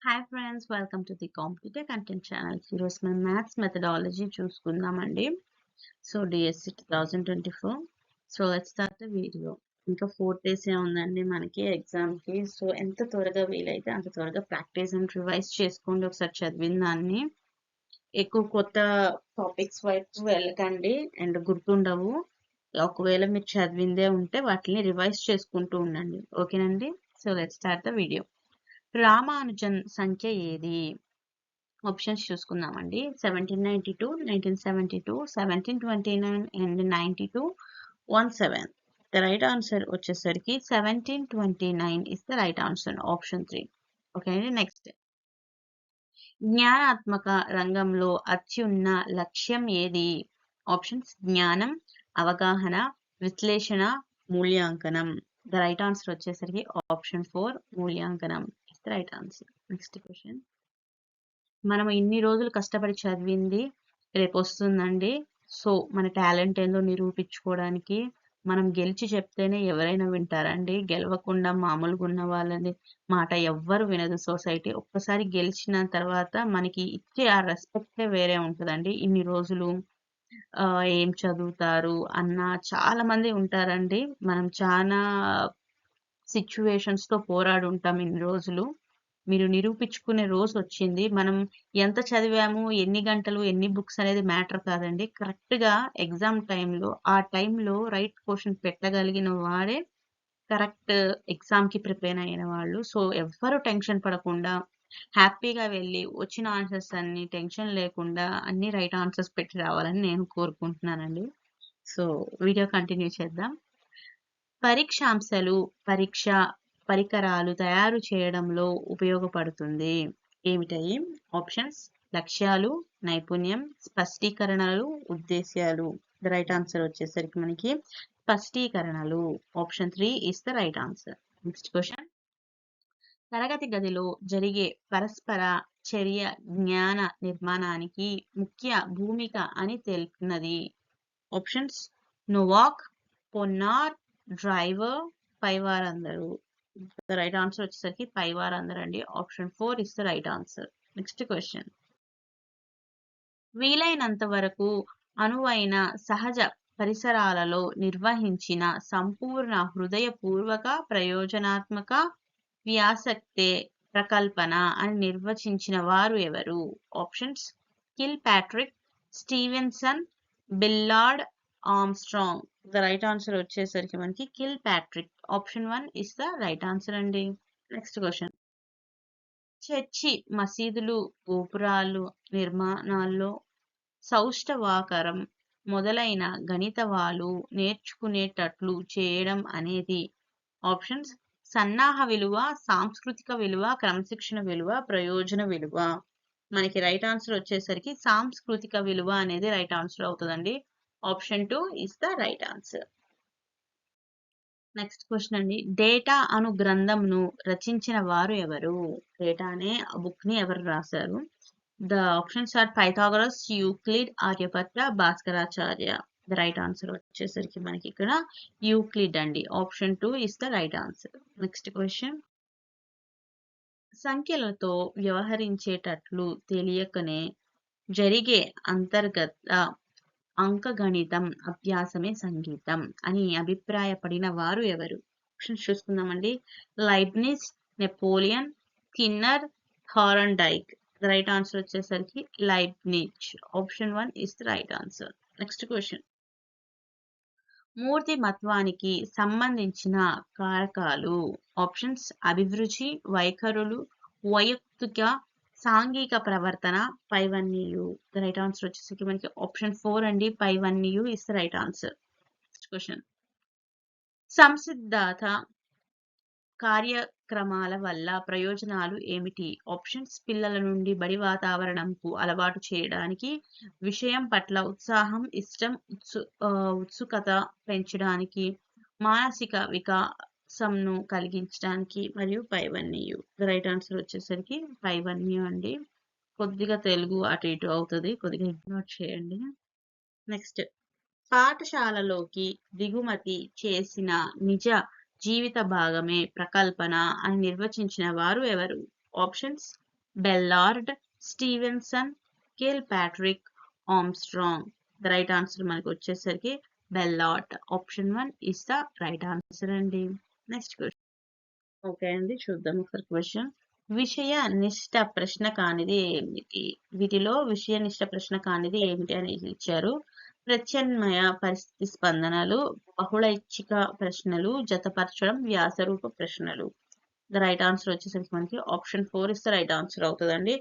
Hi friends, welcome to the competitive content channel. ఈరోజు మనం maths methodology చూసుకుందామండి. So DSC 2024. So let's start the video. ఇంకా 4 days ఉందండి మనకి ఎగ్జామ్కి. సో ఎంత త్వరగా వీలైతే అంత త్వరగా ప్రాక్టీస్ అండ్ రివైజ్ చేసుకోండి. ఒకసారి చదివిన దాన్ని ఎక్కువ కొత్త టాపిక్స్ వైపు వెళ్ళకండి అండ్ గుర్తుండవు. ఒకవేళ మీరు చదివిందే ఉంటే వాటిని రివైజ్ చేసుకుంటూ ఉండండి. ఓకేనండి. So let's start the video. Ramanujan సంఖ్య ఏది? ఆప్షన్స్ చూసుకుందామండి. 1792, 1972, 1729 అండ్ 9217. ద రైట్ ఆన్సర్ వచ్చేసరికి 1729 is the right answer, option 3. Okay అండి. నెక్స్ట్, జ్ఞానాత్మక రంగంలో అత్యున్న లక్ష్యం ఏది? ఆప్షన్స్: జ్ఞానం, అవగాహన, విశ్లేషణ, మూల్యాంకనం. ద రైట్ ఆన్సర్ వచ్చేసరికి ఆప్షన్ 4, మూల్యాంకనం is the right answer. Next question, మనం ఇన్ని రోజులు కష్టపడి చదివింది రేపు వస్తుందండి. సో మన టాలెంట్ ఏందో నిరూపించుకోవడానికి మనం గెలిచి చెప్తేనే ఎవరైనా వింటారండి. గెలవకుండా మామూలుగా ఉన్న వాళ్ళని మాట ఎవ్వరు వినదు సొసైటీ. ఒక్కసారి గెలిచిన తర్వాత మనకి ఇచ్చే ఆ రెస్పెక్టే వేరే ఉంటుందండి. ఇన్ని రోజులు ఏం చదువుతారు అన్న చాలా మంది ఉంటారండి. మనం చాలా సిచ్యువేషన్స్తో పోరాడి ఉంటాం ఇన్ని రోజులు. మీరు నిరూపించుకునే రోజు వచ్చింది. మనం ఎంత చదివాము, ఎన్ని గంటలు, ఎన్ని బుక్స్ అనేది మ్యాటర్ కాదండి. కరెక్ట్గా ఎగ్జామ్ టైంలో ఆ టైంలో రైట్ క్వశ్చన్ పెట్టగలిగిన వాడే కరెక్ట్ ఎగ్జామ్కి ప్రిపేర్ అయిన వాళ్ళు. సో ఎవ్వరు టెన్షన్ పడకుండా హ్యాపీగా వెళ్ళి వచ్చిన ఆన్సర్స్ అన్ని టెన్షన్ లేకుండా అన్ని రైట్ ఆన్సర్స్ పెట్టి రావాలని నేను కోరుకుంటున్నానండి. సో వీడియో కంటిన్యూ చేద్దాం. పరీక్షాంశాలు పరీక్ష పరికరాలు తయారు చేయడంలో ఉపయోగపడుతుంది. ఏమిటాయి? ఆప్షన్స్: లక్ష్యాలు, నైపుణ్యం, స్పష్టీకరణలు, ఉద్దేశ్యాలు. ద రైట్ ఆన్సర్ వచ్చేసరికి మనకి స్పష్టీకరణలు, option 3 is the right answer. Next question, తరగతి గదిలో జరిగే పరస్పర చర్య జ్ఞాన నిర్మాణానికి ముఖ్య భూమిక అని తెలిపినది. ఆప్షన్స్: నోవాక్, పొన్నార్, డ్రైవర్, పైవారందరూ. ద రైట్ ఆన్సర్ వచ్చేసరికి పైవారందరూ అండి, option 4 is the right answer. Next question, వీలైనంత వరకు అనువైన సహజ పరిసరాలలో నిర్వహించిన సంపూర్ణ హృదయపూర్వక ప్రయోజనాత్మక వ్యాసక్తే ప్రకల్పన అని నిర్వచించిన వారు ఎవరు? Options: Kilpatrick, Stevenson, Ballard, Armstrong. The right answer వచ్చేసరికి మనకి Kilpatrick, option 1 is the right answer అండి. నెక్స్ట్ క్వశ్చన్, చర్చి మసీదులు గోపురాలు నిర్మాణాల్లో సౌష్ఠవాకరం మొదలైన గణితవాలు నేర్చుకునేటట్లు చేయడం అనేది. ఆప్షన్స్: సన్నాహ విలువ, సాంస్కృతిక విలువ, క్రమశిక్షణ విలువ, ప్రయోజన విలువ. మనకి రైట్ ఆన్సర్ వచ్చేసరికి సాంస్కృతిక విలువ అనేది రైట్ ఆన్సర్ అవుతుందండి, option 2 is the right answer. Next question అండి, డేటా అను గ్రంథంను రచించిన వారు ఎవరు? డేటా అనే బుక్ ని ఎవరు రాశారు? The options are Pythagoras, Euclid, Aryabhata, Bhaskaracharya. The right answer వచ్చేసరికి మనకి ఇక్కడ యూక్లిడ్ అండి, option 2 is the right answer. Next question, సంఖ్యలతో వ్యవహరించేటట్లు తెలియకనే జరిగే అంతర్గత అంకగణితం అభ్యాసమే సంగీతం అని అభిప్రాయపడిన వారు ఎవరు? ఆప్షన్స్ చూసుకుందామండి. Leibniz, Napoleon, Skinner, Thorndike. The right answer వచ్చేసరికి Leibniz, option 1 is the right answer. Next question, మూర్తిమత్వానికి సంబంధించిన కారకాలు. ఆప్షన్స్: అభిరుచి, వైఖరులు, వైయక్తిక, సాంఘిక ప్రవర్తన, పైవన్యు. ద రైట్ ఆన్సర్ వచ్చేసరికి మనకి ఆప్షన్ 4 అండి, పైవన్యు is the right answer. Next question, సంసిద్ధాత కార్యక్రమాల వల్ల ప్రయోజనాలు ఏమిటి? ఆప్షన్స్: పిల్లల నుండి బడి వాతావరణంకు అలవాటు చేయడానికి, విషయం పట్ల ఉత్సాహం, ఇష్టం, ఉత్సుకత పెంచడానికి, మానసిక వికాసంను కలిగించడానికి, మరియు పైవన్యు. ద రైట్ ఆన్సర్ వచ్చేసరికి పైవన్యు అండి. కొద్దిగా తెలుగు అటు ఇటు అవుతుంది, కొద్దిగా ఇగ్నోర్ చేయండి. నెక్స్ట్, పాఠశాలలోకి దిగుమతి చేసిన నిజ జీవిత భాగమే ప్రకల్పన అని నిర్వచించిన వారు ఎవరు? Options: Ballard, Stevenson, Kilpatrick, Armstrong. The right answer మనకి వచ్చేసరికి Ballard. Option 1 is the right answer అండి. Next question. ఓకే అండి, చూద్దాం ఒకసారి క్వశ్చన్. విషయ నిష్ట ప్రశ్న కానిది ఏమిటి? వీటిలో విషయ నిష్ట ప్రశ్న కానిది ఏమిటి అనేది ఇచ్చారు. ప్రత్యామ్నాయ పరిస్థితి స్పందనలు, బహుళైచ్ఛిక ప్రశ్నలు, జతపరచడం, వ్యాసరూప ప్రశ్నలు. ద రైట్ ఆన్సర్ వచ్చేసరికి మనకి option 4 is the right answer అవుతుందండి.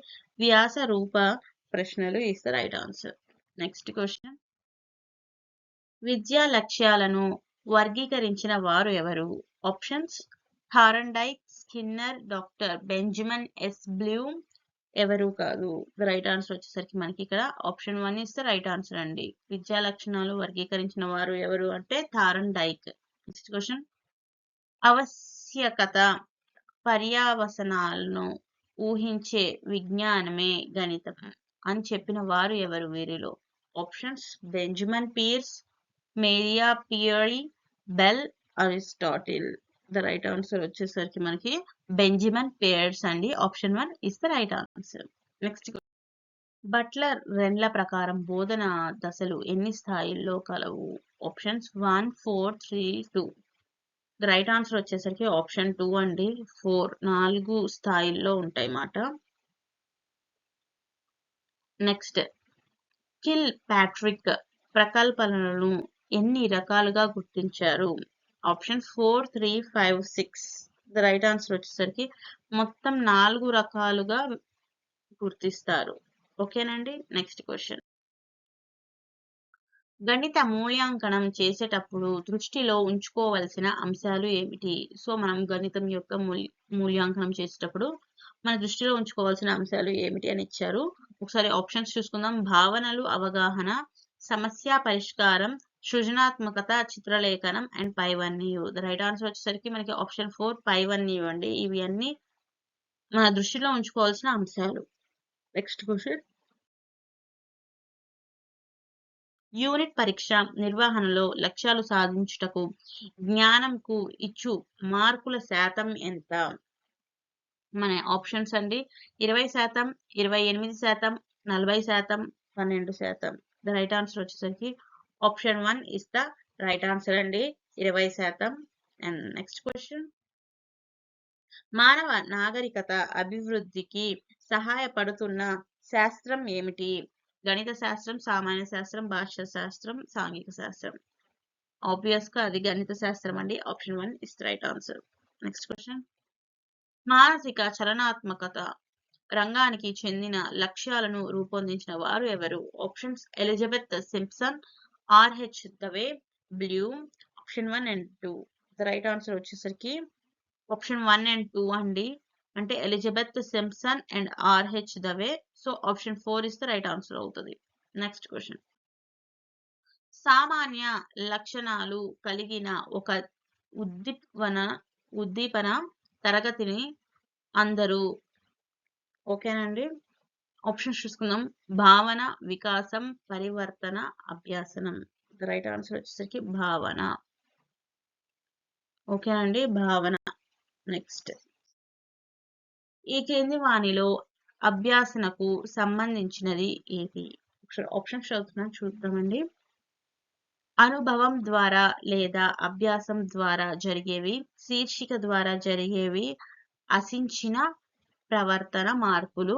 వ్యాస రూప ప్రశ్నలు is the right answer. Next question. విద్యా లక్ష్యాలను వర్గీకరించిన వారు ఎవరు? Options Thorndike, Skinner, doctor Benjamin S Bloom. ఎవరు కాదు. ద రైట్ ఆన్సర్ వచ్చేసరికి మనకి ఇక్కడ option 1 is the right answer అండి. విద్యా లక్షణాలు వర్గీకరించిన వారు ఎవరు అంటే థారండైక్. Next question. ఆవశ్యకత పర్యవసనాలను ఊహించే విజ్ఞానమే గణితం అని చెప్పిన వారు ఎవరు వీరిలో? Options Benjamin Peirce, Maria Pierre, Bell, Aristotle. The right answer వచ్చేసరికి మనకి బెంజమిన్ పియర్స్ అండి. Option 1 is the right answer. Next. Butler రెండ్ల ప్రకారం బోధన దశలు ఎన్ని స్థాయిల్లో కలవు? ఆప్షన్స్ 1, 4, 3, 2. ద రైట్ ఆన్సర్ వచ్చేసరికి ఆప్షన్ 2 అండి. 4 స్థాయిల్లో ఉంటాయి మాట. నెక్స్ట్. కిల్ ప్యాట్రిక్ ప్రకల్పనలను ఎన్ని రకాలుగా గుర్తించారు? ఆప్షన్ 4, 3, 5, 6. ద రైట్ ఆన్సర్ వచ్చేసరికి మొత్తం 4 రకాలుగా గుర్తిస్తారు. ఓకేనండి. Next question. గణిత మూల్యాంకనం చేసేటప్పుడు దృష్టిలో ఉంచుకోవలసిన అంశాలు ఏమిటి? సో మనం గణితం యొక్క మూల్యాంకనం చేసేటప్పుడు మన దృష్టిలో ఉంచుకోవాల్సిన అంశాలు ఏమిటి అని ఇచ్చారు. ఒకసారి ఆప్షన్స్ చూసుకుందాం. భావనలు, అవగాహన, సమస్య పరిష్కారం, సృజనాత్మకత, చిత్రలేఖనం అండ్ పైవన్యూ. ద రైట్ ఆన్సర్ వచ్చేసరికి మనకి ఆప్షన్ 4 పైవన్యూ అండి. ఇవి అన్ని మన దృష్టిలో ఉంచుకోవాల్సిన అంశాలు. Next question. యూనిట్ పరీక్ష నిర్వహణలో లక్ష్యాలు సాధించుటకు జ్ఞానంకు ఇచ్చు మార్కుల శాతం ఎంత? మన ఆప్షన్స్ అండి 20%, 28%, 40%, 12%. ద రైట్ ఆన్సర్ వచ్చేసరికి option 1 is the right answer అండి. 20%. And next question. మానవ నాగరికత అభివృద్ధికి సహాయపడుతున్న శాస్త్రం ఏమిటి? గణిత శాస్త్రం, సామాన్య శాస్త్రం, భాషా శాస్త్రం, సాంఘిక శాస్త్రం. ఆబ్వియస్ గా అది గణిత శాస్త్రం అండి. Option 1 is right answer. Next question. మానసిక చలనాత్మకత రంగానికి చెందిన లక్ష్యాలను రూపొందించిన వారు ఎవరు? Options Elizabeth Simpson, RH Dave, Bloom. Option 1 and 2. The right answer వచ్చేసరికి ఆప్షన్ 1 and 2 అండి. అంటే Elizabeth Simpson and RH Dave. So option 4 is the right answer అవుతుంది. Next question. సామాన్య లక్షణాలు కలిగిన ఒక ఉద్దీపన తరగతిని అందరూ. ఓకేనండి. ఆప్షన్స్ చూసుకుందాం. భావన, వికాసం, పరివర్తన, అభ్యాసనం. ద రైట్ ఆన్సర్ వచ్చేసరికి భావన. ఓకేనండి, భావన. నెక్స్ట్. ఈ కింది వానిలో అభ్యాసనకు సంబంధించినది ఏది? ఆప్షన్స్ చదువుతున్నాను, చూద్దామండి. అనుభవం ద్వారా లేదా అభ్యాసం ద్వారా జరిగేవి, శీర్షిక ద్వారా జరిగేవి, ఆశించిన ప్రవర్తన మార్పులు.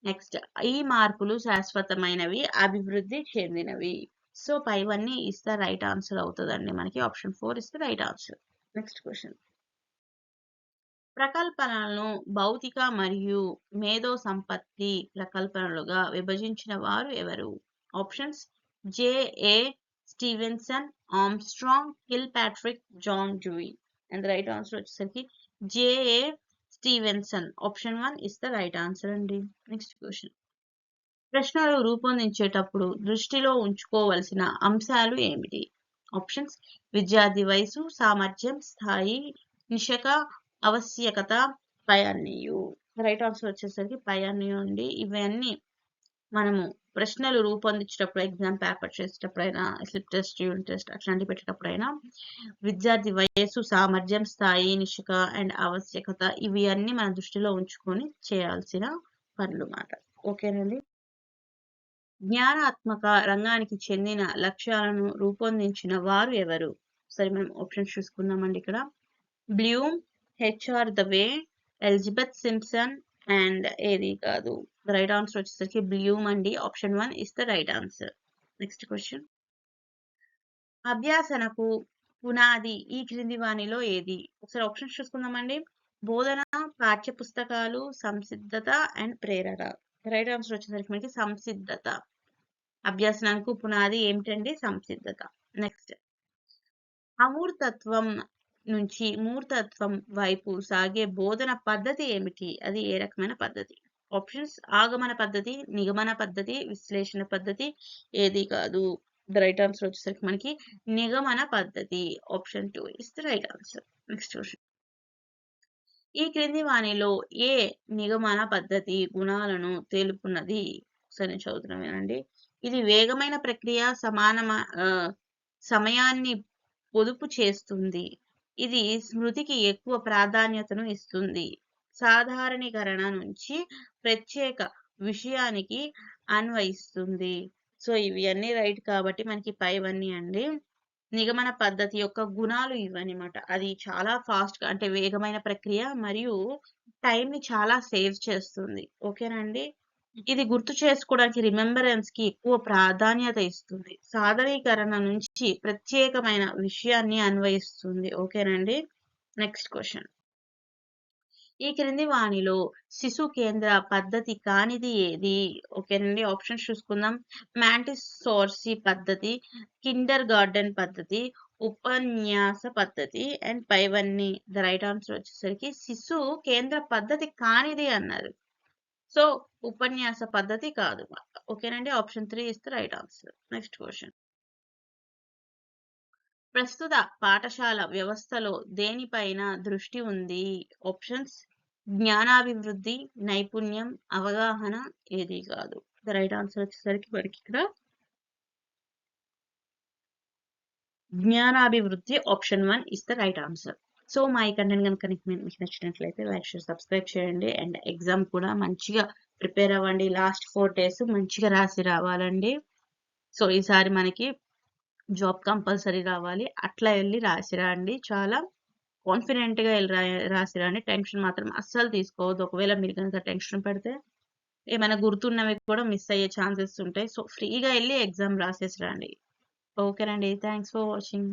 నెక్స్ట్. ఈ మార్పులు శాశ్వతమైనవి, అభివృద్ధి చెందినవి. సో పైవన్నీ ఇస్ ద రైట్ ఆన్సర్ అవుతుందండి. మనకి option 4 is the right answer. Next question. ప్రకల్పనలను భౌతిక మరియు మేధో సంపత్తి ప్రకల్పనలుగా విభజించిన వారు ఎవరు? Options J A. Stevenson, Armstrong, Kilpatrick, John Dewey. And the right answer వచ్చేసరికి J A. Stevenson. Option 1 is the right answer అండి. Next question. ప్రశ్నలు రూపొందించేటప్పుడు దృష్టిలో ఉంచుకోవలసిన అంశాలు ఏమిటి? ఆప్షన్స్ విద్యార్థి వయసు, సామర్థ్యం, స్థాయి, నిశక, ఆవశ్యకత, పైవన్యూ. రైట్ ఆన్సర్ వచ్చేసరికి పైవన్యూ అండి. ఇవన్నీ మనము ప్రశ్నలు రూపొందించేటప్పుడు, ఎగ్జామ్ పేపర్ చేసేటప్పుడైనా, స్లిప్ టెస్ట్, యూనిట్ టెస్ట్ అట్లాంటివి పెట్టేటప్పుడైనా విద్యార్థి వయస్సు, సామర్థ్యం, స్థాయి, నిశిక అండ్ ఆవశ్యకత ఇవి అన్ని మన దృష్టిలో ఉంచుకొని చేయాల్సిన పనులు మాట. ఓకేనండి. జ్ఞానాత్మక రంగానికి చెందిన లక్ష్యాలను రూపొందించిన వారు ఎవరు? సరే మనం ఆప్షన్స్ చూసుకుందామండి ఇక్కడ. Bloom, HR Dave, Elizabeth Simpson and ఏది కాదు. రైట్ ఆన్సర్ వచ్చేసరికి బ్లూమ్ అండి. Option 1 is the right answer. Next question. అభ్యాసనకు పునాది ఈ క్రింది వానిలో ఏది? ఒకసారి ఆప్షన్స్ చూసుకుందామండి. బోధన, పాఠ్య పుస్తకాలు, సంసిద్ధత అండ్ ప్రేరణ. రైట్ ఆన్సర్ వచ్చేసరికి మనకి సంసిద్ధత. అభ్యాసనానికి పునాది ఏమిటండి? సంసిద్ధత. నెక్స్ట్. అమూర్తత్వం నుంచి మూర్తత్వం వైపు సాగే బోధన పద్ధతి ఏమిటి? అది ఏ రకమైన పద్ధతి? ఆప్షన్స్ ఆగమన పద్ధతి, నిగమన పద్ధతి, విశ్లేషణ పద్ధతి, ఏది కాదు. ద రైట్ ఆన్సర్ వచ్చేసరికి మనకి నిగమన పద్ధతి. Option 2 is the right answer. Next question. ఈ క్రింది వానిలో ఏ నిగమన పద్ధతి గుణాలను తెలుపున్నది? సరే చదువుతున్నాం వినండి. ఇది వేగమైన ప్రక్రియ, సమయాన్ని పొదుపు చేస్తుంది. ఇది స్మృతికి ఎక్కువ ప్రాధాన్యతను ఇస్తుంది. సాధారణీకరణ నుంచి ప్రత్యేక విషయానికి అన్వయిస్తుంది. సో ఇవి అన్ని రైట్ కాబట్టి మనకి పైవన్నీ అండి. నిగమన పద్ధతి యొక్క గుణాలు ఇవన్నమాట. అది చాలా ఫాస్ట్‌గా అంటే వేగమైన ప్రక్రియ మరియు టైంని చాలా సేవ్ చేస్తుంది. ఓకేనండి. ఇది గుర్తు చేసుకోవడానికి రిమెంబరెన్స్‌కి ఎక్కువ ప్రాధాన్యత ఇస్తుంది. సాధారణీకరణ నుంచి ప్రత్యేకమైన విషయాన్ని అన్వయిస్తుంది. ఓకేనండి. Next question. ఈ క్రింది వానిలో శిశు కేంద్ర పద్ధతి కానిది ఏది? ఓకేనండి. ఆప్షన్స్ చూసుకుందాం. మాంటిసోర్సీ పద్ధతి, కిండర్ గార్డెన్ పద్ధతి, ఉపన్యాస పద్ధతి అండ్ పైవన్నీ. ద రైట్ ఆన్సర్ వచ్చేసరికి శిశు కేంద్ర పద్ధతి కానిది అన్నారు. సో ఉపన్యాస పద్ధతి కాదు. ఓకేనండి. Option 3 is the right answer. Next question. ప్రస్తుత పాఠశాల వ్యవస్థలో దేనిపైన దృష్టి ఉంది? ఆప్షన్స్ జ్ఞానాభివృద్ధి, నైపుణ్యం, అవగాహన, ఏది కాదు. ద రైట్ ఆన్సర్ వచ్చేసరికి మనకి ఇక్కడ జ్ఞానాభివృద్ధి. Option 1 is the right answer. So మా ఈ కంటెంట్ కనుక మీకు నచ్చినట్లయితే లైక్ షేర్ సబ్స్క్రైబ్ చేయండి అండ్ ఎగ్జామ్ కూడా మంచిగా ప్రిపేర్ అవ్వండి. లాస్ట్ 4 days మంచిగా రాసి రావాలండి. సో ఈసారి మనకి జాబ్ కంపల్సరీ రావాలి. అట్లా వెళ్ళి రాసి రండి. చాలా కాన్ఫిడెంట్‌గా వెళ్ళి రాసి రండి. టెన్షన్ మాత్రం అస్సలు తీసుకోవద్దు. ఒకవేళ మీరు కనుక టెన్షన్ పడితే ఏమైనా గుర్తున్నవి కూడా మిస్ అయ్యే ఛాన్సెస్ ఉంటాయి. సో ఫ్రీగా వెళ్ళి ఎగ్జామ్ రాసేసి రండి. ఓకేనండి. Thanks for watching.